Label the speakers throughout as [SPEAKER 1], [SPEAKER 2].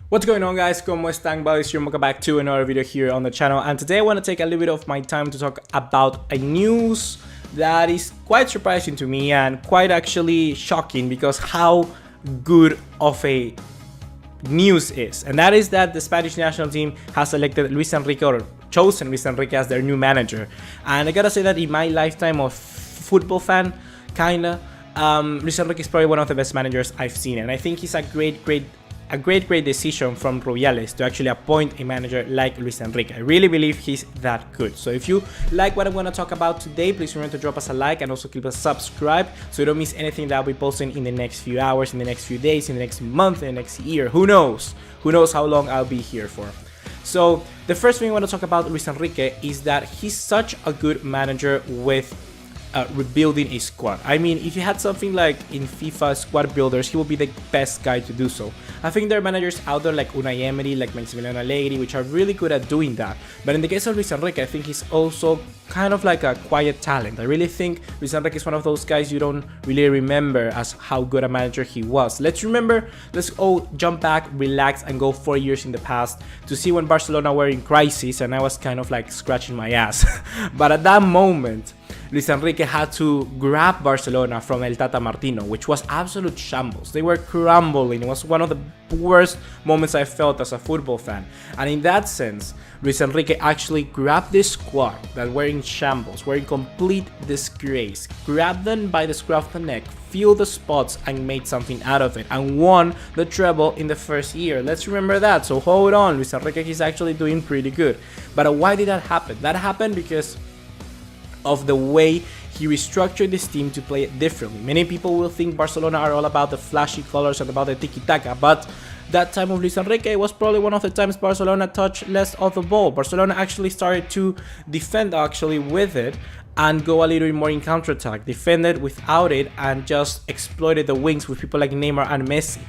[SPEAKER 1] What's going on, guys? ¿Cómo están? BugaLuis here. Welcome back to another video here on the channel, and today I want to take a little bit of my time to talk about a news that is quite surprising to me and quite actually shocking because how good of a news is, and that is that the Spanish national team has selected Luis Enrique, or chosen Luis Enrique, as their new manager. And I gotta say that in my lifetime of football fan, kinda, Luis Enrique is probably one of the best managers I've seen, and I think he's a great decision from Rubiales to actually appoint a manager like Luis Enrique. I really believe he's that good. So if you like what I'm going to talk about today, please remember to drop us a like and also click a subscribe so you don't miss anything that I'll be posting in the next few hours, in the next few days, in the next month, in the next year. Who knows how long I'll be here for. So the first thing I want to talk about Luis Enrique is that he's such a good manager with rebuilding a squad. I mean, if you had something like in FIFA squad builders, he will be the best guy to do so. I think there are managers out there like Unai Emery, like Maximiliano Allegri, which are really good at doing that. But in the case of Luis Enrique, I think he's also kind of like a quiet talent. I really think Luis Enrique is one of those guys you don't really remember as how good a manager he was. Let's all jump back, relax, and go 4 years in the past to see when Barcelona were in crisis and I was kind of like scratching my ass. But at that moment, Luis Enrique had to grab Barcelona from El Tata Martino, which was absolute shambles. They were crumbling. It was one of the worst moments I felt as a football fan. And in that sense, Luis Enrique actually grabbed this squad that were in shambles, were in complete disgrace, grabbed them by the scruff of the neck, filled the spots, and made something out of it, and won the treble in the first year. Let's remember that. So hold on, Luis Enrique is actually doing pretty good. But why did that happen? That happened because of the way he restructured this team to play it differently. Many people will think Barcelona are all about the flashy colors and about the tiki-taka, but that time of Luis Enrique was probably one of the times Barcelona touched less of the ball. Barcelona actually started to defend with it and go a little bit more in counter-attack, defended without it, and just exploited the wings with people like Neymar and Messi.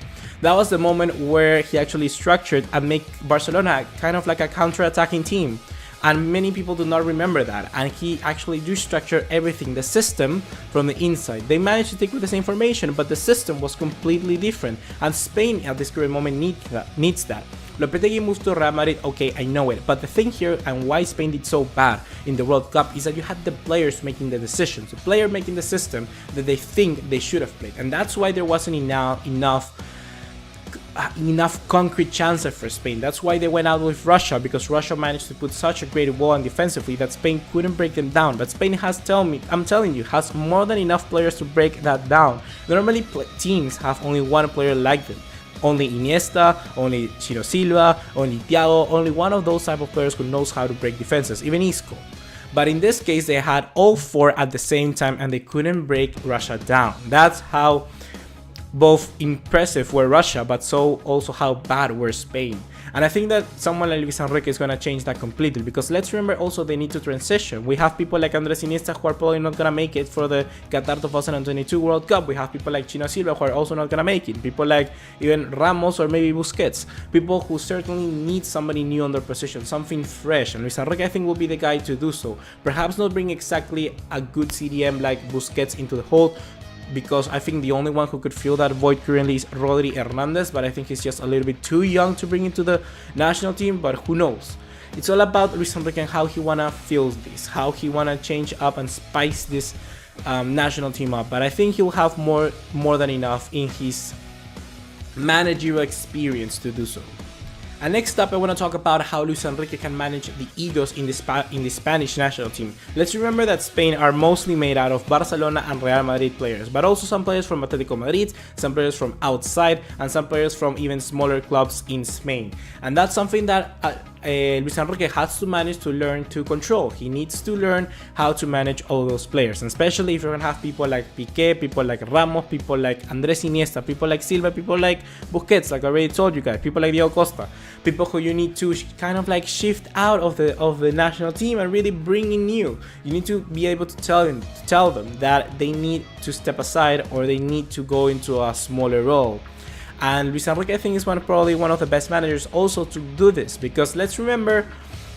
[SPEAKER 1] That was the moment where he actually structured and made Barcelona kind of like a counter-attacking team. And many people do not remember that, and he actually do structure everything, the system, from the inside. They managed to take with the same formation, but the system was completely different, and Spain at this current moment needs that. Lopetegui moves to Real Madrid, okay, I know it, but the thing here and why Spain did so bad in the World Cup is that you had the players making the decisions, the player making the system that they think they should have played, and that's why there wasn't enough concrete chances for Spain. That's why they went out with Russia, because Russia managed to put such a great wall and defensively that Spain couldn't break them down. But Spain has, I'm telling you, has more than enough players to break that down. Normally teams have only one player like them. Only Iniesta, only Chino Silva, only Thiago, only one of those type of players who knows how to break defenses, even Isco. But in this case, they had all four at the same time and they couldn't break Russia down. That's how both impressive were Russia, but so also how bad were Spain. And I think that someone like Luis Enrique is going to change that completely, because let's remember also they need to transition. We have people like Andres Iniesta who are probably not going to make it for the Qatar 2022 World Cup. We have people like Chino Silva who are also not going to make it. People like even Ramos or maybe Busquets. People who certainly need somebody new on their position, something fresh. And Luis Enrique, I think, will be the guy to do so. Perhaps not bring exactly a good CDM like Busquets into the hold, because I think the only one who could fill that void currently is Rodri Hernandez, but I think he's just a little bit too young to bring into the national team, but who knows. It's all about Luis Enrique and how he wanna fill this, how he wanna change up and spice this national team up, but I think he'll have more than enough in his managerial experience to do so. And next up, I want to talk about how Luis Enrique can manage the egos in the Spanish national team. Let's remember that Spain are mostly made out of Barcelona and Real Madrid players, but also some players from Atletico Madrid, some players from outside, and some players from even smaller clubs in Spain. And that's something that Luis Enrique has to manage to learn to control. He needs to learn how to manage all those players, and especially if you're going to have people like Piqué, people like Ramos, people like Andres Iniesta, people like Silva, people like Busquets, like I already told you guys, people like Diego Costa, people who you need to kind of like shift out of the national team and really bring in new. You need to be able to tell them that they need to step aside or they need to go into a smaller role. And Luis Enrique, I think, is probably one of the best managers also to do this, because let's remember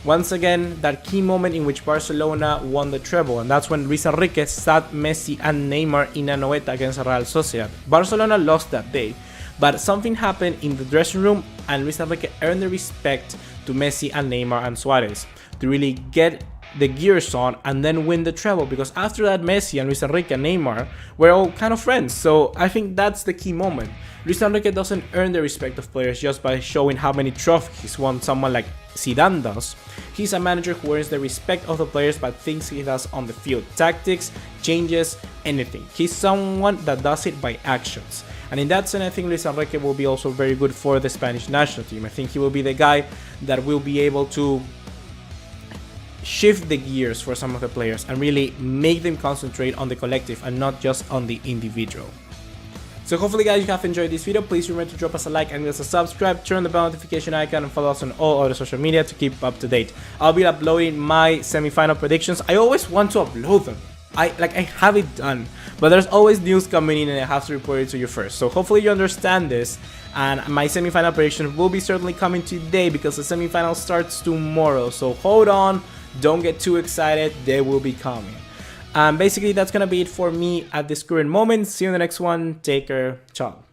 [SPEAKER 1] once again that key moment in which Barcelona won the treble, and that's when Luis Enrique sat Messi and Neymar in a noeta against Real Sociedad. Barcelona lost that day, but something happened in the dressing room and Luis Enrique earned the respect to Messi and Neymar and Suarez to really get the gears on and then win the treble, because after that Messi and Luis Enrique and Neymar were all kind of friends. So I think that's the key moment. Luis Enrique doesn't earn the respect of players just by showing how many trophies he's won someone like Zidane does. He's a manager who earns the respect of the players by things he does on the field, tactics, changes, anything. He's someone that does it by actions. And in that sense, I think Luis Enrique will be also very good for the Spanish national team. I think he will be the guy that will be able to shift the gears for some of the players and really make them concentrate on the collective and not just on the individual. So hopefully guys, you have enjoyed this video. Please remember to drop us a like and give us a subscribe, turn on the bell notification icon, and follow us on all other social media to keep up to date. I'll be uploading my semi-final predictions. I always want to upload them. I have it done, but there's always news coming in and I have to report it to you first. So hopefully you understand this, and my semi-final prediction will be certainly coming today because the semi-final starts tomorrow. So hold on, don't get too excited, they will be coming. Basically that's gonna be it for me at this current moment. See you in the next one. Take care. Ciao.